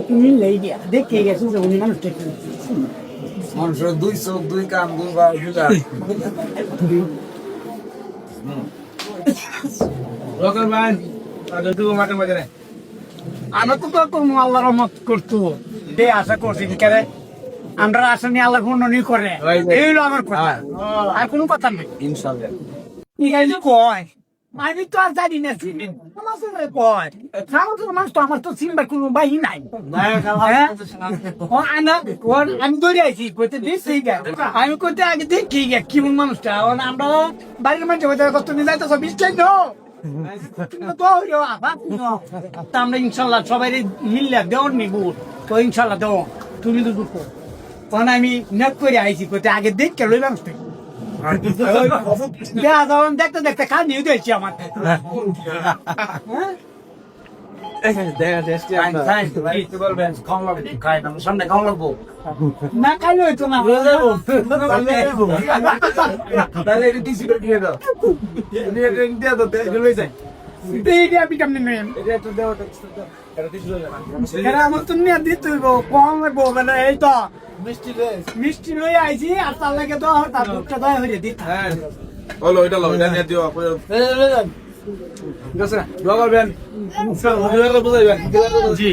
তুমি লেই দিয়া দেখে গেছো যে উনি মানুষটা কি মানুষের দুই চোখ দুই কান দুই বা দুই হাত। লোকের ভাই আগে তুই মাঠে বাজারে আমরা তো কোনো আল্লাহ রহমত করতো যে আশা করছি কেরে আমরা আশা নিয়ে আল্লাহ উন্নয়ন করে এই হলো আমার কথা আর কোনো কথা নেই ইনশাআল্লাহ ঠিক আছে কয় আমি তো আর জানি না চিনি আমার তো কয় সামনে মানুষ তো আমার তো চিনবার কোনো বাহি নাই আমি দৌড়ে আইছি কইতে দিচ্ছি আমি কইতে আগে দেখি কেমন মানুষটা আমরা বাড়ির মানুষ কত নিয়ে যাইতেছ বিশ্বাস আমরা ইনশাল্লাহ সবাই মিললে দেওয়ার নিব তো ইনশাল্লাহ দেও তুমি তো দুঃখ কারণ আমি নেট করে আইছি কইতে আগে দেখে লই মানুষটা দেখা যাও দেখতে দেখতে খা নিয়ে দিয়েছি আমার সামনে খাওয়া লাগবো না খাইলে হইতো না তাহলে এটা টিসি করে দিয়ে দাও দিয়ে দাও দিয়ে যায় এইটা আমি কেমনি নেন এটা একটু দেও এটা টিসি লয়ে যাবে এরা আমার তো নিয়ে দিতে কম লাগবো মানে এই তো মিষ্টি রে মিষ্টি লই আইছি আর তার লাগে তো তার দুধটা দয়া হয়ে দিতে হ্যাঁ হলো এটা লো এটা নিয়ে দিও ঠিক আছে দোয়া করবেন বুঝাইবেন জি